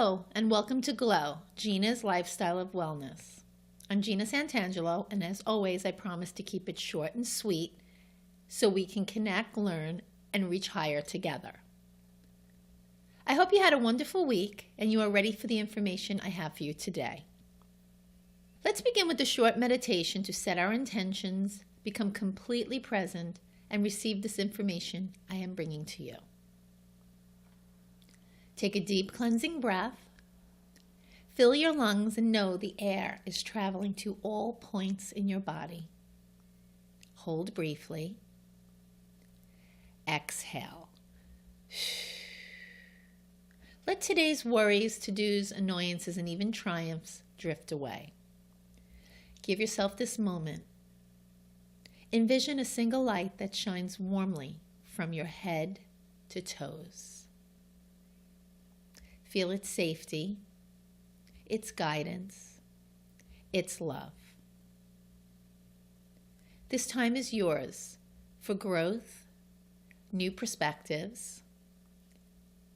Hello, and welcome to Glow, Gina's Lifestyle of Wellness. I'm Gina Santangelo, and as always, I promise to keep it short and sweet so we can connect, learn, and reach higher together. I hope you had a wonderful week and you are ready for the information I have for you today. Let's begin with a short meditation to set our intentions, become completely present, and receive this information I am bringing to you. Take a deep cleansing breath. Fill your lungs and know the air is traveling to all points in your body. Hold briefly. Exhale. Let today's worries, to-dos, annoyances, and even triumphs drift away. Give yourself this moment. Envision a single light that shines warmly from your head to toes. Feel its safety, its guidance, its love. This time is yours for growth, new perspectives,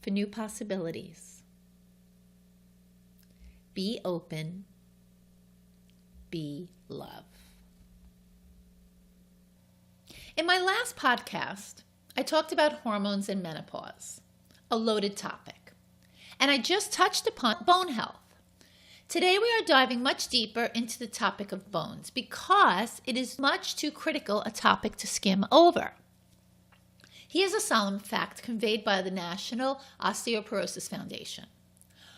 for new possibilities. Be open, be love. In my last podcast, I talked about hormones and menopause, a loaded topic. And I just touched upon bone health. Today we are diving much deeper into the topic of bones because it is much too critical a topic to skim over. Here's a solemn fact conveyed by the National Osteoporosis Foundation.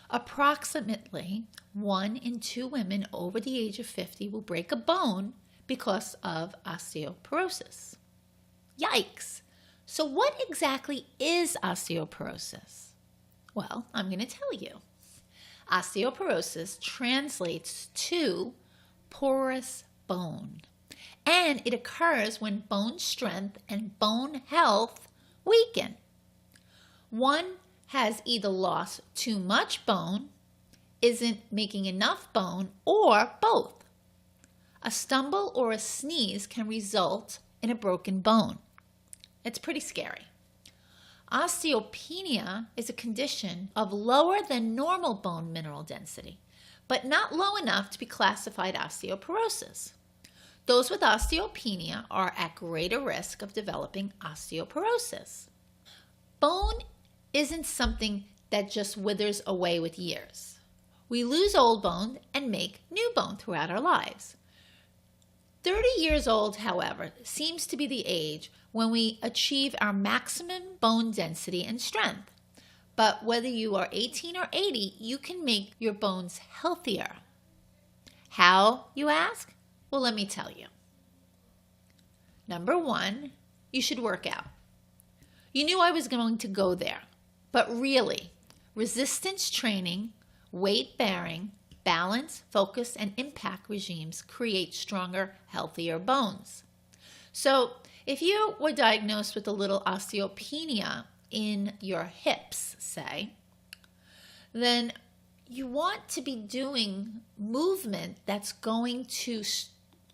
Approximately 1 in 2 women over the age of 50 will break a bone because of osteoporosis. Yikes! So what exactly is osteoporosis? Well, I'm going to tell you. Osteoporosis translates to porous bone, and it occurs when bone strength and bone health weaken. One has either lost too much bone, isn't making enough bone, or both. A stumble or a sneeze can result in a broken bone. It's pretty scary. Osteopenia is a condition of lower than normal bone mineral density, but not low enough to be classified osteoporosis. Those with osteopenia are at greater risk of developing osteoporosis. Bone isn't something that just withers away with years. We lose old bone and make new bone throughout our lives. 30 years old, however, seems to be the age when we achieve our maximum bone density and strength. But whether you are 18 or 80, you can make your bones healthier. How, you ask? Well, let me tell you. Number 1, you should work out. You knew I was going to go there, but really, resistance training, weight bearing, balance, focus, and impact regimes create stronger, healthier bones. So if you were diagnosed with a little osteopenia in your hips, say, then you want to be doing movement that's going to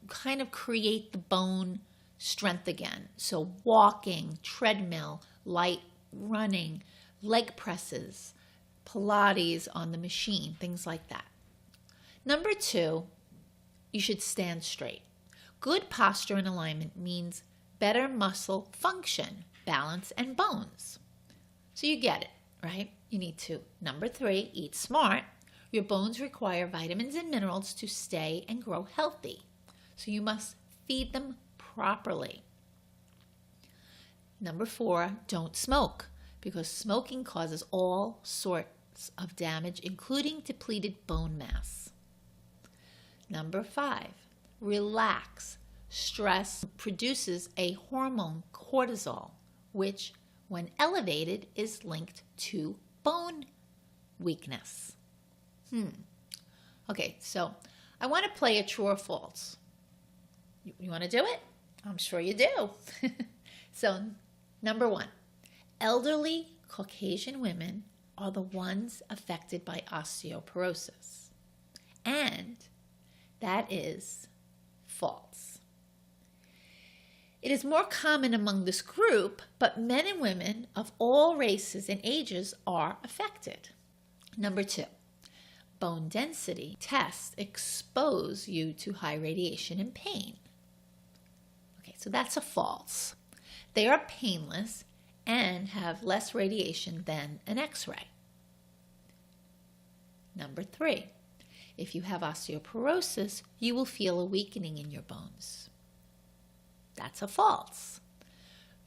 kind of create the bone strength again. So walking, treadmill, light running, leg presses, Pilates on the machine, things like that. Number 2, you should stand straight. Good posture and alignment means better muscle function, balance, and bones. So you get it, right? You need to. Number 3, eat smart. Your bones require vitamins and minerals to stay and grow healthy. So you must feed them properly. Number 4, don't smoke because smoking causes all sorts of damage, including depleted bone mass. Number 5, relax. Stress produces a hormone, cortisol, which, when elevated, is linked to bone weakness. Okay, so I want to play a true or false. You want to do it? I'm sure you do. So, number 1, elderly Caucasian women are the ones affected by osteoporosis. And that is false. It is more common among this group, but men and women of all races and ages are affected. Number 2, bone density tests expose you to high radiation and pain. Okay, so that's a false. They are painless and have less radiation than an X-ray. Number 3, if you have osteoporosis, you will feel a weakening in your bones. That's a false.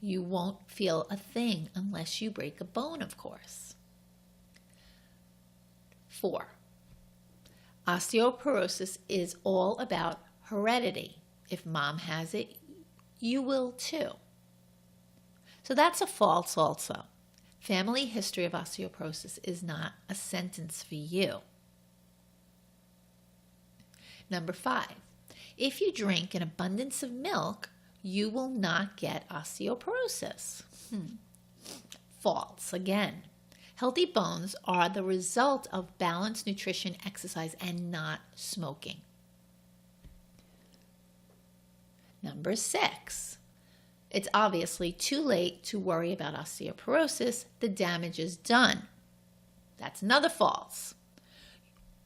You won't feel a thing unless you break a bone, of course. 4, osteoporosis is all about heredity. If mom has it, you will too. So that's a false also. Family history of osteoporosis is not a sentence for you. Number 5, if you drink an abundance of milk, you will not get osteoporosis. False again. Healthy bones are the result of balanced nutrition, exercise, and not smoking. Number 6, it's obviously too late to worry about osteoporosis. The damage is done. That's another false.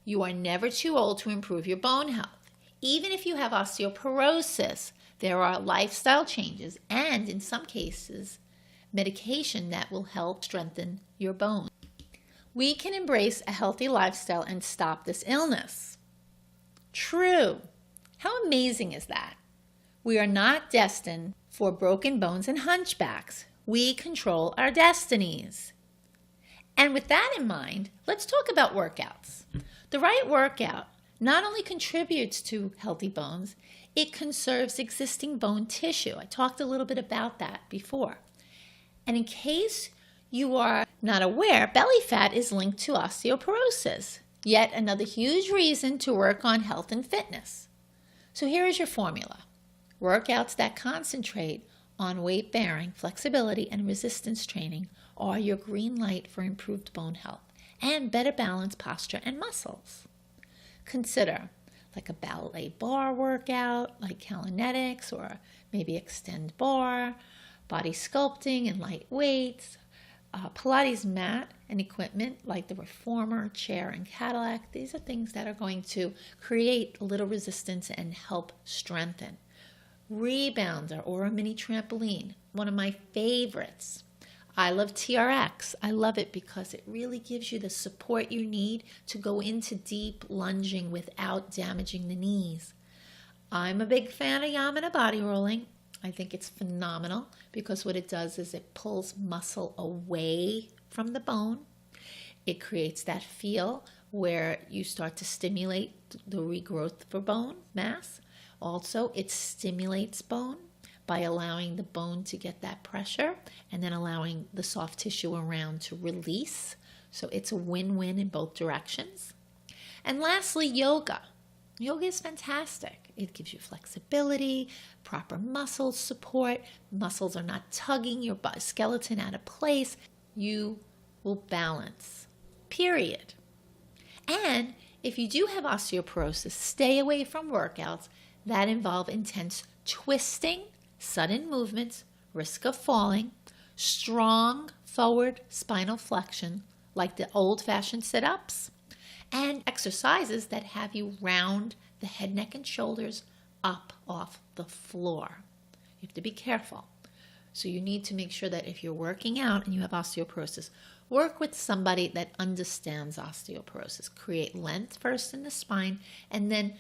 You are never too old to improve your bone health. Even if you have osteoporosis, there are lifestyle changes and, in some cases, medication that will help strengthen your bones. We can embrace a healthy lifestyle and stop this illness. True. How amazing is that? We are not destined for broken bones and hunchbacks. We control our destinies. And with that in mind, let's talk about workouts. The right workout not only contributes to healthy bones, it conserves existing bone tissue. I talked a little bit about that before. And in case you are not aware, belly fat is linked to osteoporosis, yet another huge reason to work on health and fitness. So here is your formula. Workouts that concentrate on weight bearing, flexibility, and resistance training are your green light for improved bone health and better balance, posture, and muscles. Consider like a ballet bar workout, like Calinetics, or maybe extend bar, body sculpting and light weights, Pilates mat and equipment like the Reformer, chair, and Cadillac. These are things that are going to create a little resistance and help strengthen. Rebounder or a mini trampoline, one of my favorites. I love TRX. I love it because it really gives you the support you need to go into deep lunging without damaging the knees. I'm a big fan of Yamana body rolling. I think it's phenomenal because what it does is it pulls muscle away from the bone. It creates that feel where you start to stimulate the regrowth for bone mass. Also, it stimulates bone by allowing the bone to get that pressure and then allowing the soft tissue around to release. So it's a win-win in both directions. And lastly, yoga. Yoga is fantastic. It gives you flexibility, proper muscle support. Muscles are not tugging your skeleton out of place. You will balance, period. And if you do have osteoporosis, stay away from workouts that involve intense twisting, sudden movements, risk of falling, strong forward spinal flexion like the old-fashioned sit-ups, and exercises that have you round the head, neck, and shoulders up off the floor. You have to be careful. So you need to make sure that if you're working out and you have osteoporosis, work with somebody that understands osteoporosis. Create length first in the spine, and then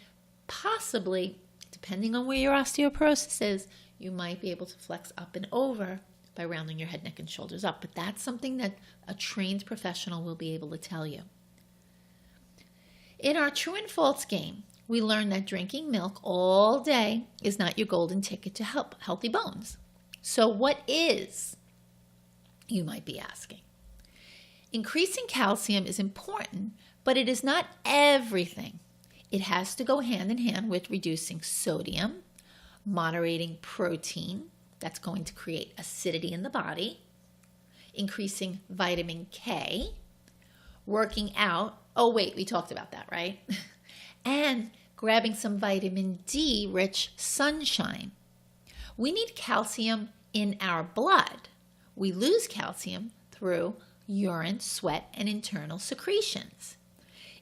possibly, depending on where your osteoporosis is, you might be able to flex up and over by rounding your head, neck, and shoulders up. But that's something that a trained professional will be able to tell you. In our true and false game, we learned that drinking milk all day is not your golden ticket to healthy bones. So what is, you might be asking? Increasing calcium is important, but it is not everything. It has to go hand in hand with reducing sodium, moderating protein, that's going to create acidity in the body, increasing vitamin K, working out. Oh, wait, we talked about that, right? And grabbing some vitamin D-rich sunshine. We need calcium in our blood. We lose calcium through urine, sweat, and internal secretions.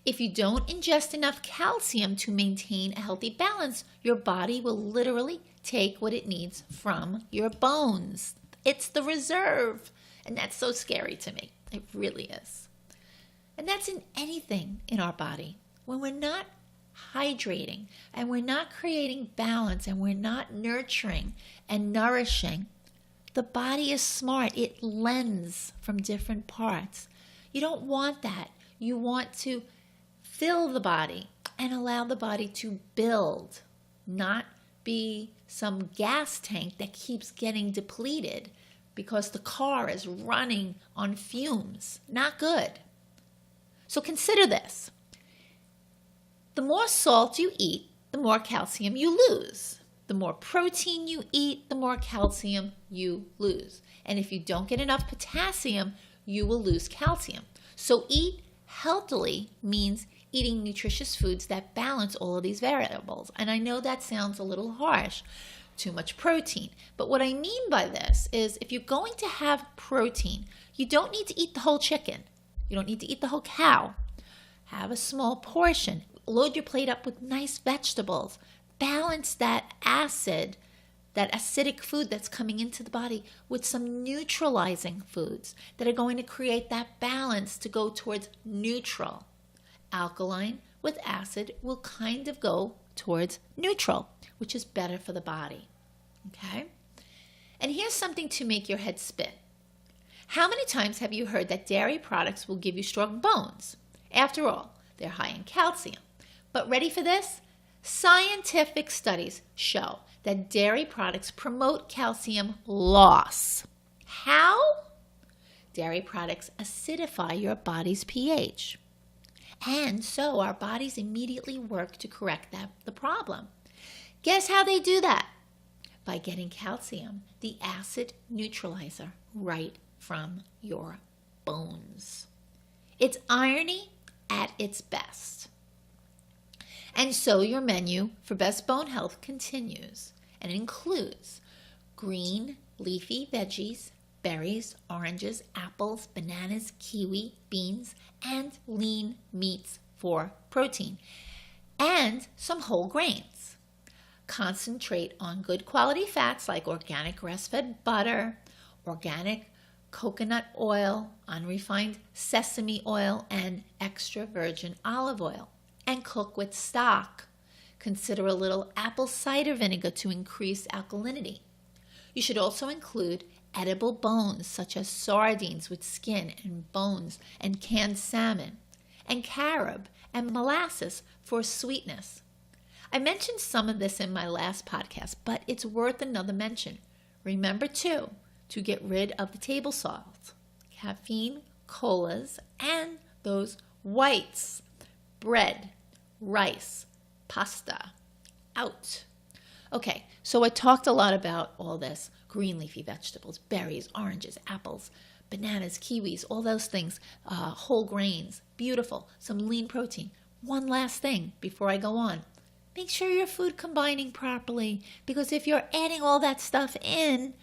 If you don't ingest enough calcium to maintain a healthy balance, your body will literally take what it needs from your bones. It's the reserve. And that's so scary to me. It really is. And that's in anything in our body. When we're not hydrating and we're not creating balance and we're not nurturing and nourishing, the body is smart. It lends from different parts. You don't want that. You want to fill the body and allow the body to build, not be some gas tank that keeps getting depleted because the car is running on fumes. Not good. So consider this. The more salt you eat, the more calcium you lose. The more protein you eat, the more calcium you lose. And if you don't get enough potassium, you will lose calcium. So eat healthily means eating nutritious foods that balance all of these variables. And I know that sounds a little harsh, too much protein. But what I mean by this is if you're going to have protein, you don't need to eat the whole chicken. You don't need to eat the whole cow. Have a small portion. Load your plate up with nice vegetables. Balance that acid, that acidic food that's coming into the body with some neutralizing foods that are going to create that balance to go towards neutral. Alkaline with acid will kind of go towards neutral, which is better for the body. Okay? And here's something to make your head spin. How many times have you heard that dairy products will give you strong bones? After all, they're high in calcium. But ready for this? Scientific studies show that dairy products promote calcium loss. How? Dairy products acidify your body's pH. And so our bodies immediately work to correct the problem. Guess how they do that? By getting calcium, the acid neutralizer, right from your bones. It's irony at its best. And so your menu for best bone health continues, and it includes green leafy veggies, berries, oranges, apples, bananas, kiwi, beans, and lean meats for protein, and some whole grains. Concentrate on good quality fats like organic grass-fed butter, organic coconut oil, unrefined sesame oil, and extra virgin olive oil. And cook with stock. Consider a little apple cider vinegar to increase alkalinity. You should also include edible bones such as sardines with skin and bones and canned salmon, and carob and molasses for sweetness. I mentioned some of this in my last podcast, but it's worth another mention. Remember too, to get rid of the table salt, caffeine, colas, and those whites, bread, rice, pasta, out. Okay, so I talked a lot about all this. Green leafy vegetables, berries, oranges, apples, bananas, kiwis, all those things, whole grains, beautiful, some lean protein. One last thing before I go on. Make sure you're food combining properly, because if you're adding all that stuff in,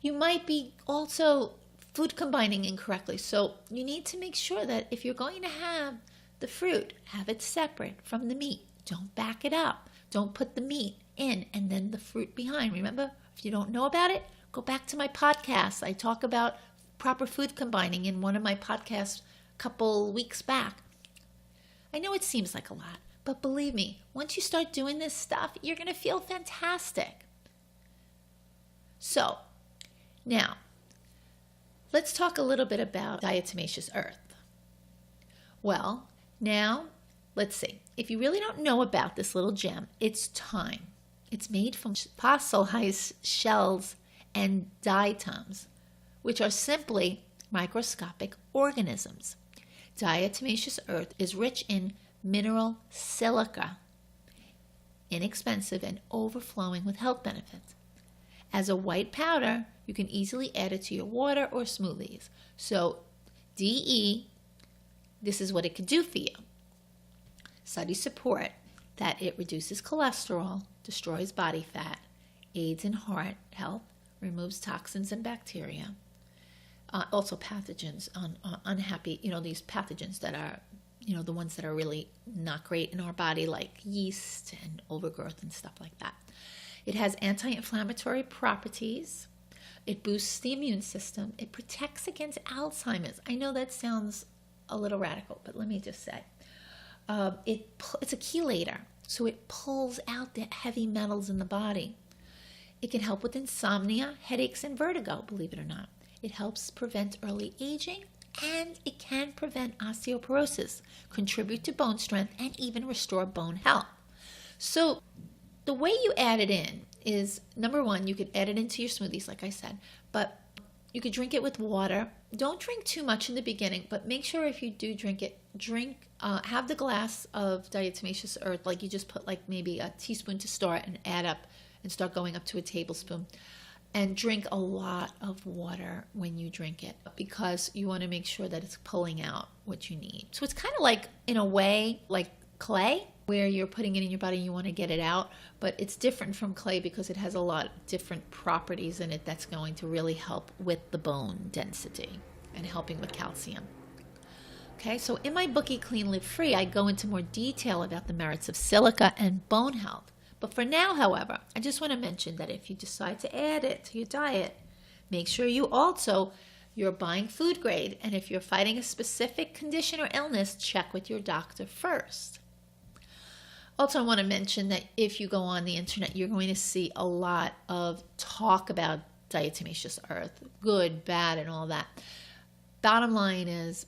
you might be also food combining incorrectly. So you need to make sure that if you're going to have the fruit, have it separate from the meat. Don't back it up. Don't put the meat in and then the fruit behind. Remember, if you don't know about it, go back to my podcast. I talk about proper food combining in one of my podcasts a couple weeks back. I know it seems like a lot, but believe me, once you start doing this stuff, you're going to feel fantastic. So, now, let's talk a little bit about diatomaceous earth. Well, now, let's see. If you really don't know about this little gem, it's thyme. It's made from fossilized shells and diatoms, which are simply microscopic organisms. Diatomaceous earth is rich in mineral silica, inexpensive and overflowing with health benefits. As a white powder, you can easily add it to your water or smoothies. So, DE, this is what it could do for you. Studies support that it reduces cholesterol, destroys body fat, aids in heart health, removes toxins and bacteria, Also pathogens on unhappy, these pathogens that are, the ones that are really not great in our body, like yeast and overgrowth and stuff like that. It has anti-inflammatory properties. It boosts the immune system. It protects against Alzheimer's. I know that sounds a little radical, but let me just say, it's a chelator, so it pulls out the heavy metals in the body. It can help with insomnia, headaches, and vertigo, believe it or not. It helps prevent early aging, and it can prevent osteoporosis, contribute to bone strength, and even restore bone health. So the way you add it in is, number one, you could add it into your smoothies, like I said, but you could drink it with water. Don't drink too much in the beginning, but make sure if you do drink it, have the glass of diatomaceous earth, like you just put like maybe a teaspoon to start and add up and start going up to a tablespoon. And drink a lot of water when you drink it, because you want to make sure that it's pulling out what you need. So it's kind of like, in a way, like clay, where you're putting it in your body and you want to get it out, but it's different from clay because it has a lot of different properties in it that's going to really help with the bone density and helping with calcium. Okay, so in my book, Eat Clean, Live Free, I go into more detail about the merits of silica and bone health. But for now, however, I just want to mention that if you decide to add it to your diet, make sure you're buying food grade. And if you're fighting a specific condition or illness, check with your doctor first. Also, I want to mention that if you go on the internet, you're going to see a lot of talk about diatomaceous earth, good, bad, and all that. Bottom line is,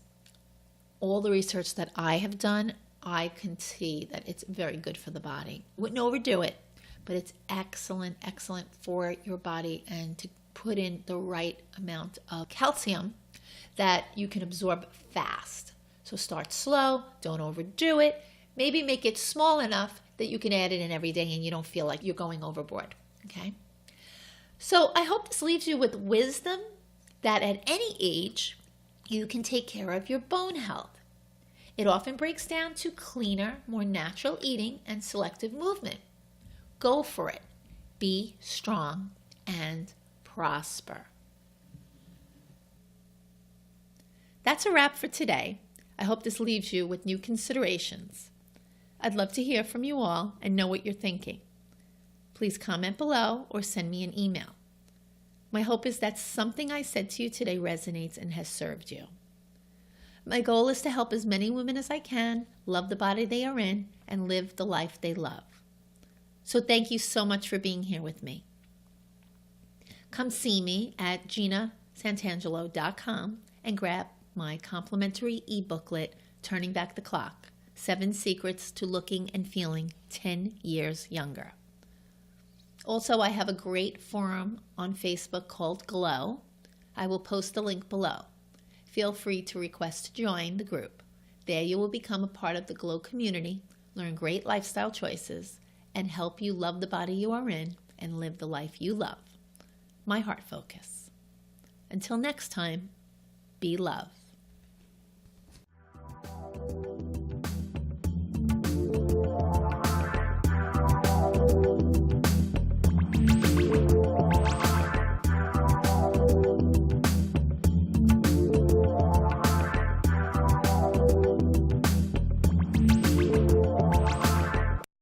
all the research that I have done, I can see that it's very good for the body. Wouldn't overdo it, but it's excellent for your body, and to put in the right amount of calcium that you can absorb fast. So start slow, don't overdo it. Maybe make it small enough that you can add it in every day and you don't feel like you're going overboard, okay? So I hope this leaves you with wisdom that at any age, you can take care of your bone health. It often breaks down to cleaner, more natural eating and selective movement. Go for it. Be strong and prosper. That's a wrap for today. I hope this leaves you with new considerations. I'd love to hear from you all and know what you're thinking. Please comment below or send me an email. My hope is that something I said to you today resonates and has served you. My goal is to help as many women as I can love the body they are in and live the life they love. So thank you so much for being here with me. Come see me at GinaSantangelo.com and grab my complimentary e-booklet, Turning Back the Clock, 7 Secrets to Looking and Feeling 10 Years Younger. Also, I have a great forum on Facebook called Glow. I will post the link below. Feel free to request to join the group. There you will become a part of the Glow community, learn great lifestyle choices, and help you love the body you are in and live the life you love. My heart focus. Until next time, be love.